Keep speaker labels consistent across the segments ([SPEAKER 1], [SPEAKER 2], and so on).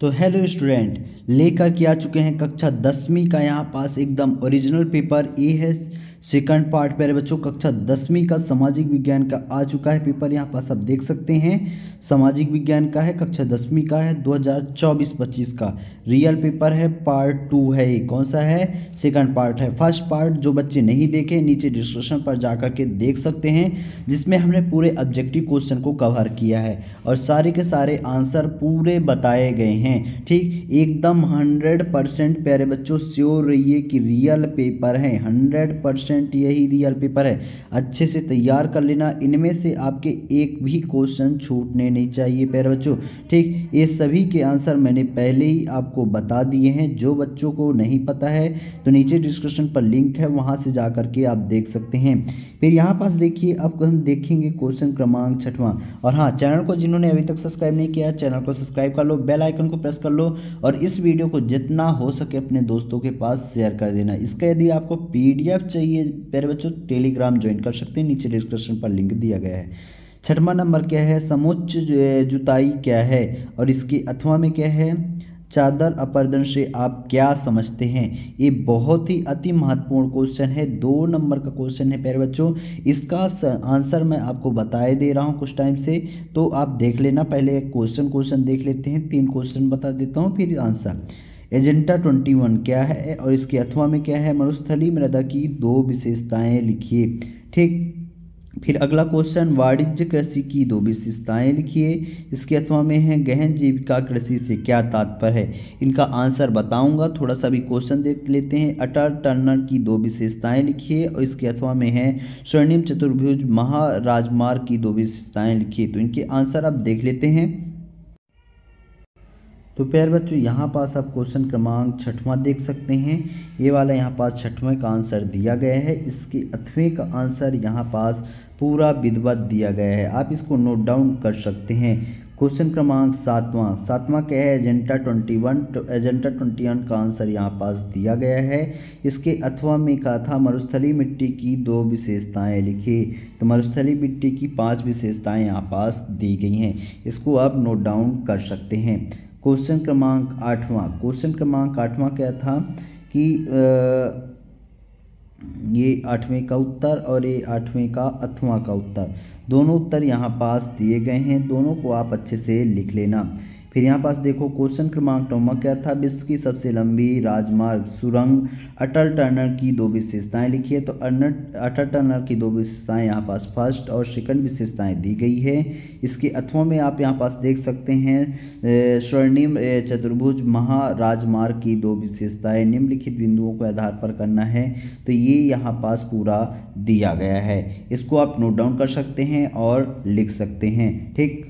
[SPEAKER 1] तो hello student, लेकर के आ चुके हैं कक्षा 10वीं का यहाँ पास एकदम ओरिजिनल पेपर। ये है सेकंड पार्ट। प्यारे बच्चों, कक्षा 10वीं का सामाजिक विज्ञान का आ चुका है पेपर। यहाँ पास आप देख सकते हैं सामाजिक विज्ञान का है, कक्षा 10वीं का है, 2024-25 का रियल पेपर है। पार्ट 2 है। ये कौन सा है? सेकंड पार्ट है। फर्स्ट पार्ट जो बच्चे नहीं देखे नीचे डिस्क्रिप्शन पर जाकर के देख सकते हैं, जिसमें हमने पूरे ऑब्जेक्टिव क्वेश्चन को कवर किया है और सारे के सारे आंसर पूरे बताए गए हैं। ठीक, एकदम 100% प्यारे बच्चों श्योर रहिए कि रियल पेपर है। 100% यही रियल पेपर है। अच्छे से तैयार कर लेना, इनमें से आपके एक भी क्वेश्चन छूटने नहीं चाहिए प्यारे बच्चों। ठीक, ये सभी के आंसर मैंने पहले ही आपको बता दिए हैं। जो बच्चों को नहीं पता है तो नीचे डिस्क्रिप्शन पर लिंक है, वहां से जा करके आप देख सकते हैं। फिर यहाँ पास देखिए, अब हम देखेंगे क्वेश्चन क्रमांक 6वां। और हाँ, चैनल को जिन्होंने अभी तक सब्सक्राइब नहीं किया, चैनल को सब्सक्राइब कर लो, बेल आइकन को प्रेस कर लो और इस वीडियो को जितना हो सके अपने दोस्तों के पास शेयर कर देना। इसका यदि आपको PDF चाहिए प्यारे बच्चों, टेलीग्राम ज्वाइन कर सकते हैं, नीचे डिस्क्रिप्शन पर लिंक दिया गया है। 6वां नंबर क्या है? समुच्च जुताई क्या है? और इसकी अथवा में क्या है? चादर अपर्दन से आप क्या समझते हैं? ये बहुत ही अति महत्वपूर्ण क्वेश्चन है। 2 नंबर का क्वेश्चन है प्यारे बच्चों। इसका आंसर मैं आपको बताए दे रहा हूँ कुछ टाइम से, तो आप देख लेना। पहले क्वेश्चन देख लेते हैं। 3 क्वेश्चन बता देता हूँ, फिर आंसर। एजेंडा 21 क्या है और इसके अथवा में क्या है? मरुस्थलीय मृदा की 2 विशेषताएं लिखिए। ठीक, फिर अगला क्वेश्चन, वाणिज्य कृषि की 2 विशेषताएं लिखिए। इसके अथवा में है गहन जीविका कृषि से क्या तात्पर्य है? इनका आंसर बताऊंगा, थोड़ा सा भी क्वेश्चन देख लेते हैं। अटल टनल की 2 विशेषताएं लिखिए और इसके अथवा में है स्वर्णिम चतुर्भुज महाराजमार्ग की 2 विशेषताएं लिखिए। तो इनके आंसर आप देख लेते हैं। तो प्यारे बच्चों, यहाँ पास आप क्वेश्चन क्रमांक 6वां देख सकते हैं। ये वाला यहाँ पास 6वें का आंसर दिया गया है। इसके 8वें का आंसर यहाँ पास पूरा विधिवत दिया गया है, आप इसको नोट डाउन कर सकते हैं। क्वेश्चन क्रमांक 7वां क्या है? एजेंडा 21 का आंसर यहाँ पास दिया गया है। इसके अथवा में कहा था मरुस्थलीय मिट्टी की 2 विशेषताएं लिखिए। तो मरुस्थलीय मिट्टी की 5 विशेषताएं यहाँ पास दी गई हैं, इसको आप नोट डाउन कर सकते हैं। क्वेश्चन क्रमांक 8वां क्या था कि ये 8वें का उत्तर और ये 8वें का 8वां का उत्तर, दोनों उत्तर यहाँ पास दिए गए हैं। दोनों को आप अच्छे से लिख लेना। फिर यहाँ पास देखो क्वेश्चन क्रमांक 9वां क्या था? विश्व की सबसे लंबी राजमार्ग सुरंग अटल टनल की 2 विशेषताएं लिखिए। तो अटल टनल की 2 विशेषताएं यहाँ पास फर्स्ट और सेकंड विशेषताएं दी गई है। इसके अथवा में आप यहाँ पास देख सकते हैं स्वर्णिम चतुर्भुज महाराजमार्ग की 2 विशेषताएं निम्नलिखित बिंदुओं को आधार पर करना है। तो ये यहाँ पास पूरा दिया गया है, इसको आप नोट डाउन कर सकते हैं और लिख सकते हैं। ठीक,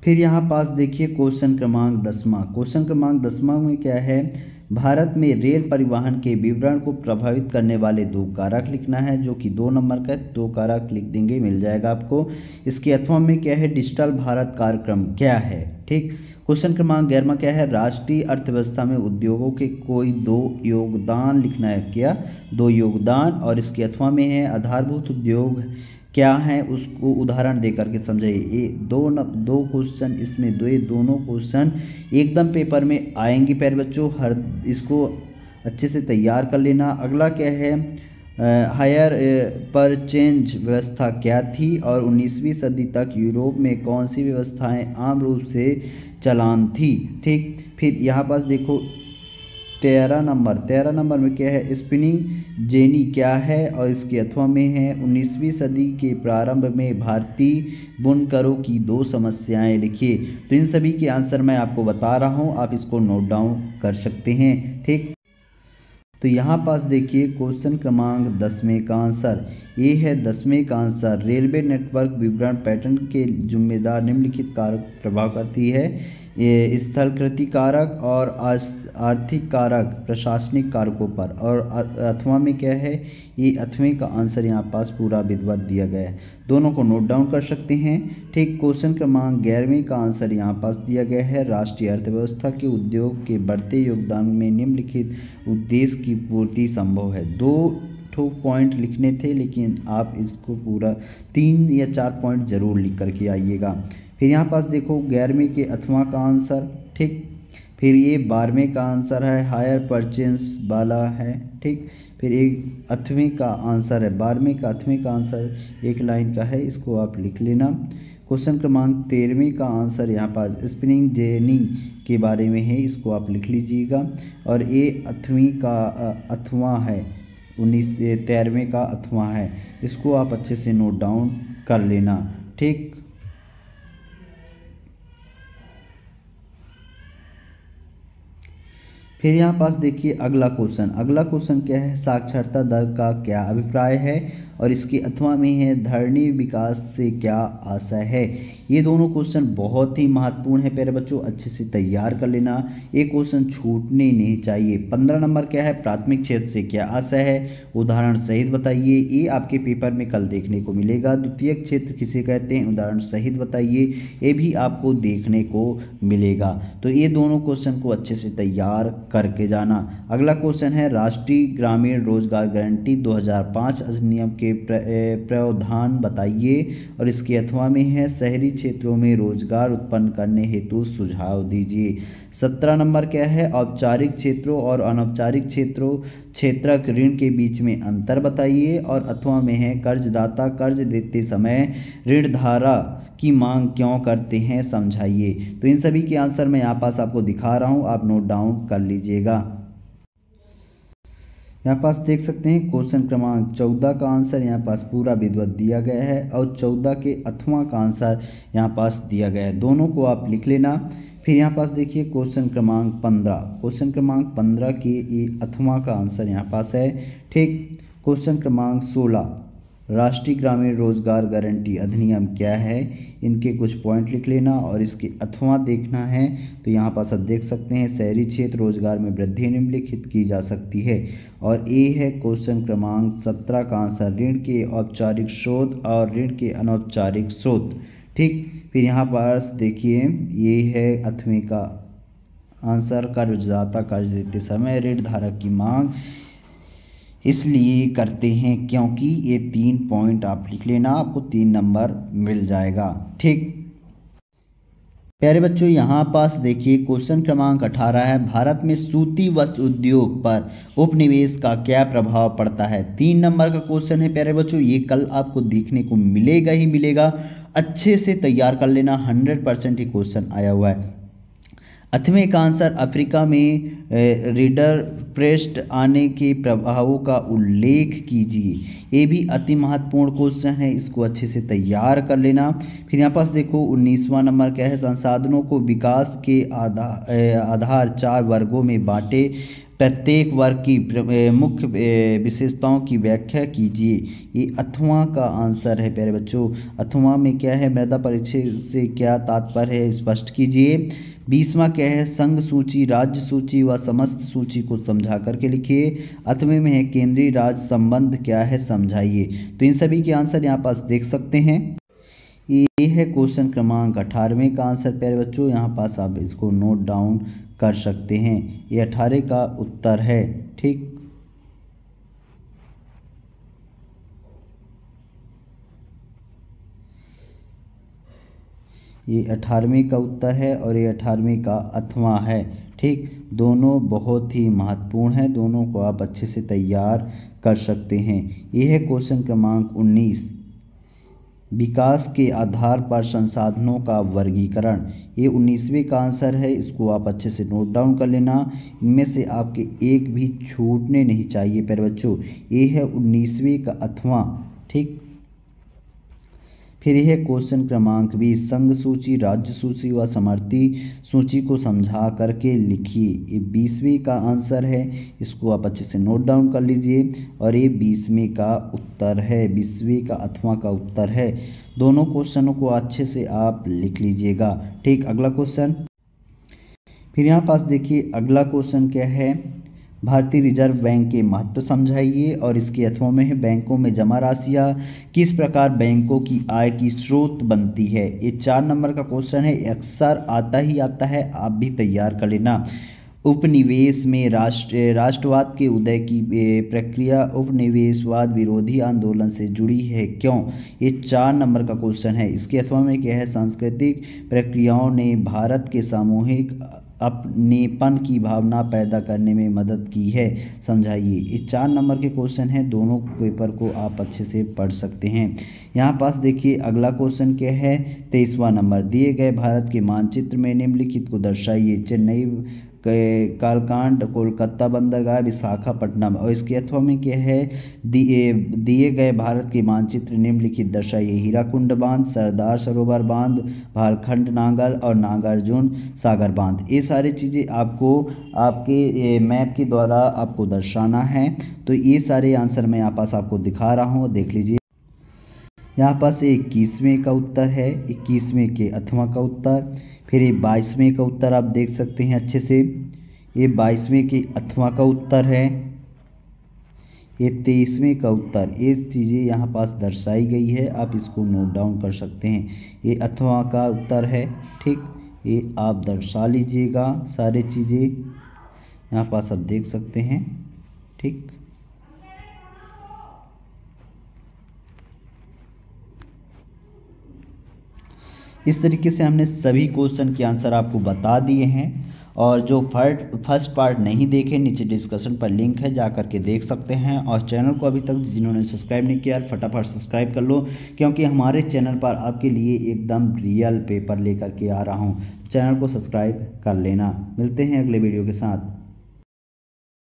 [SPEAKER 1] फिर यहाँ पास देखिए क्वेश्चन क्रमांक 10वां में क्या है? भारत में रेल परिवहन के विवरण को प्रभावित करने वाले 2 कारक लिखना है, जो कि 2 नंबर का 2 कारक लिख देंगे, मिल जाएगा आपको। इसके अथवा में क्या है? डिजिटल भारत कार्यक्रम क्या है? ठीक, क्वेश्चन क्रमांक 11वां क्या है? राष्ट्रीय अर्थव्यवस्था में उद्योगों के कोई 2 योगदान लिखना है। क्या? 2 योगदान। और इसके अथवा में है आधारभूत उद्योग क्या है, उसको उदाहरण दे करके समझाइए। ये दो क्वेश्चन इसमें दोनों क्वेश्चन एकदम पेपर में आएंगे प्यारे बच्चों। इसको अच्छे से तैयार कर लेना। अगला क्या है? हायर परचेंज व्यवस्था क्या थी और 19वीं सदी तक यूरोप में कौन सी व्यवस्थाएं आम रूप से चलान थी? ठीक, फिर यहाँ पास देखो 13 नंबर में क्या है? स्पिनिंग जेनी क्या है और इसके अथवा में है 19वीं सदी के प्रारंभ में भारतीय बुनकरों की 2 समस्याएं लिखिए। तो इन सभी के आंसर मैं आपको बता रहा हूं, आप इसको नोट डाउन कर सकते हैं। ठीक, तो यहाँ पास देखिए क्वेश्चन क्रमांक 10वें का आंसर, ये है 10वें का आंसर। रेलवे नेटवर्क विवरण पैटर्न के जिम्मेदार निम्नलिखित कारक प्रभाव करती है। ये स्थलाकृति कारक और आर्थिक कारक प्रशासनिक कारकों पर। और अथवा में क्या है? ये 8वें का आंसर यहाँ पास पूरा विधिवत दिया गया है, दोनों को नोट डाउन कर सकते हैं। ठीक, क्वेश्चन क्रमांक 11वें का आंसर यहाँ पास दिया गया है। राष्ट्रीय अर्थव्यवस्था के उद्योग के बढ़ते योगदान में निम्नलिखित उद्देश्य की पूर्ति संभव है। 2 पॉइंट लिखने थे, लेकिन आप इसको पूरा 3 या 4 पॉइंट जरूर लिख करके आइएगा। फिर यहाँ पास देखो 11वें के 8वां का आंसर। ठीक। फिर ये 12वें का आंसर है हायर परचेंस वाला है, ठीक। फिर एक 8वें का आंसर है, 12वें का 8वें का आंसर एक लाइन का है, इसको आप लिख लेना। क्वेश्चन क्रमांक 13वें का आंसर यहाँ पास स्पिनिंग जेनी के बारे में है, इसको आप लिख लीजिएगा। और ये 8वीं का 8वां है, 13वें का 8वां है, इसको आप अच्छे से नोट डाउन कर लेना, ठीक। फिर यहाँ पास देखिए अगला क्वेश्चन क्या है, साक्षरता दर का क्या अभिप्राय है, और इसके 8वां में है धरनी विकास से क्या आशय है। ये दोनों क्वेश्चन बहुत ही महत्वपूर्ण है प्यारे बच्चों, अच्छे से तैयार कर लेना, ये क्वेश्चन छूटने नहीं चाहिए। 15 नंबर क्या है, प्राथमिक क्षेत्र से क्या आशय है, उदाहरण सहित बताइए, ये आपके पेपर में कल देखने को मिलेगा। द्वितीयक क्षेत्र किसे कहते हैं, उदाहरण सहित बताइए, ये भी आपको देखने को मिलेगा। तो ये दोनों क्वेश्चन को अच्छे से तैयार करके जाना। अगला क्वेश्चन है राष्ट्रीय ग्रामीण रोजगार गारंटी 2005 अधिनियम के प्रावधान बताइए, और इसके 8वां में है शहरी क्षेत्रों में रोजगार उत्पन्न करने हेतु सुझाव दीजिए। 17 नंबर क्या है, औपचारिक क्षेत्रों और अनौपचारिक क्षेत्रक ऋण के बीच में अंतर बताइए, और 8वां में है कर्जदाता कर्ज देते समय ऋणधारा की मांग क्यों करते हैं समझाइए। तो इन सभी के आंसर मैं यहाँ पास आपको दिखा रहा हूँ, आप नोट डाउन कर लीजिएगा। यहाँ पास देख सकते हैं क्वेश्चन क्रमांक 14 का आंसर यहाँ पास पूरा विधिवत दिया गया है, और 14 के 8वां का आंसर यहाँ पास दिया गया है, दोनों को आप लिख लेना। फिर यहाँ पास देखिए क्वेश्चन क्रमांक 15 के ये 8वां का आंसर यहाँ पास है, ठीक। क्वेश्चन क्रमांक 16 राष्ट्रीय ग्रामीण रोजगार गारंटी अधिनियम क्या है, इनके कुछ पॉइंट लिख लेना, और इसके 8वां देखना है। तो यहाँ पास आप देख सकते हैं शहरी क्षेत्र रोजगार में वृद्धि निम्नलिखित की जा सकती है, और ये है क्वेश्चन क्रमांक 17 का आंसर ऋण के औपचारिक स्रोत और ऋण के अनौपचारिक स्रोत, ठीक। फिर यहाँ पास देखिए ये है 8वें का आंसर, कर्जदाता कर्ज देते समय ऋण धारक की मांग इसलिए करते हैं क्योंकि, ये 3 पॉइंट आप लिख लेना, आपको 3 नंबर मिल जाएगा, ठीक। प्यारे बच्चों यहाँ पास देखिए क्वेश्चन क्रमांक 18 है भारत में सूती वस्त्र उद्योग पर उपनिवेश का क्या प्रभाव पड़ता है। 3 नंबर का क्वेश्चन है प्यारे बच्चों, ये कल आपको देखने को मिलेगा ही मिलेगा, अच्छे से तैयार कर लेना, 100% ही क्वेश्चन आया हुआ है। 8वें का आंसर अफ्रीका में रीडर प्रेस्ट आने के प्रभावों का उल्लेख कीजिए, ये भी अति महत्वपूर्ण क्वेश्चन है, इसको अच्छे से तैयार कर लेना। फिर यहाँ पास देखो 19वां नंबर क्या है, संसाधनों को विकास के आधार 4 वर्गों में बांटे, प्रत्येक वर्ग की मुख्य विशेषताओं की व्याख्या कीजिए, ये 8वां का आंसर है प्यारे बच्चों। 8वां में क्या है, मृदा परिक्षय से क्या तात्पर्य है स्पष्ट कीजिए। 20वां क्या है, संघ सूची राज्य सूची व समस्त सूची को समझा करके लिखिए। 8वें में है केंद्रीय राज्य संबंध क्या है समझाइए। तो इन सभी के आंसर यहाँ पास देख सकते हैं, ये है क्वेश्चन क्रमांक 18वें का आंसर प्यारे बच्चों, यहाँ पास आप इसको नोट डाउन कर सकते हैं, ये 18 का उत्तर है, ठीक। ये 18वें का उत्तर है, और ये 18वें का 8वां है, ठीक। दोनों बहुत ही महत्वपूर्ण है, दोनों को आप अच्छे से तैयार कर सकते हैं। ये है क्वेश्चन क्रमांक 19 विकास के आधार पर संसाधनों का वर्गीकरण, ये 19वें का आंसर है, इसको आप अच्छे से नोट डाउन कर लेना, इनमें से आपके एक भी छूटने नहीं चाहिए प्यारे बच्चों। ये है 19वें का 8वां, ठीक। फिर यह क्वेश्चन क्रमांक 20 संघ सूची राज्य सूची व समर्थी सूची को समझा करके लिखिए, ये 20वें का आंसर है, इसको आप अच्छे से नोट डाउन कर लीजिए, और ये 20वें का उत्तर है, 20वें का 8वां का उत्तर है। दोनों क्वेश्चनों को अच्छे से आप लिख लीजिएगा, ठीक। अगला क्वेश्चन, फिर यहाँ पास देखिए अगला क्वेश्चन क्या है, भारतीय रिजर्व बैंक के महत्व समझाइए, और इसके 8वां में है बैंकों में जमा राशियाँ किस प्रकार बैंकों की आय की स्रोत बनती है। ये 4 नंबर का क्वेश्चन है, अक्सर आता ही आता है, आप भी तैयार कर लेना। उपनिवेश में राष्ट्रवाद के उदय की प्रक्रिया उपनिवेशवाद विरोधी आंदोलन से जुड़ी है क्यों? ये 4 नंबर का क्वेश्चन है। इसके अथवा में क्या है, सांस्कृतिक प्रक्रियाओं ने भारत के सामूहिक अपनेपन की भावना पैदा करने में मदद की है, समझाइए। ये 4 नंबर के क्वेश्चन हैं, दोनों पेपर को आप अच्छे से पढ़ सकते हैं। यहाँ पास देखिए अगला क्वेश्चन क्या है, 23वां नंबर, दिए गए भारत के मानचित्र में निम्नलिखित को दर्शाइए। चेन्नई, कालकांड, कोलकाता बंदरगाह, विशाखापट्टनम। और इसके अथवा में क्या है, दिए गए भारत के मानचित्र निम्नलिखित दर्शाइए। हीराकुंड बांध, सरदार सरोवर बांध, भालखंड नागर और नागार्जुन सागर बांध। ये सारी चीज़ें आपको आपके मैप के द्वारा आपको दर्शाना है। तो ये सारे आंसर मैं यहाँ पास आपको दिखा रहा हूँ, देख लीजिए। यहाँ पास 21वें का उत्तर है, 21वें के अथवा का उत्तर। फिर ये 22वें का उत्तर आप देख सकते हैं अच्छे से, ये 22वें के अथवा का उत्तर है। ये 23वें का उत्तर, ये चीज़ें यहाँ पास दर्शाई गई है, आप इसको नोट डाउन कर सकते हैं। ये अथवा का उत्तर है, ठीक, ये आप दर्शा लीजिएगा सारी चीज़ें, यहाँ पास आप देख सकते हैं, ठीक। इस तरीके से हमने सभी क्वेश्चन के आंसर आपको बता दिए हैं। और जो फर्स्ट पार्ट नहीं देखे, नीचे डिस्कशन पर लिंक है, जा करके देख सकते हैं। और चैनल को अभी तक जिन्होंने सब्सक्राइब नहीं किया, फटाफट सब्सक्राइब कर लो, क्योंकि हमारे चैनल पर आपके लिए एकदम रियल पेपर लेकर के आ रहा हूँ। चैनल को सब्सक्राइब कर लेना। मिलते हैं अगले वीडियो के साथ।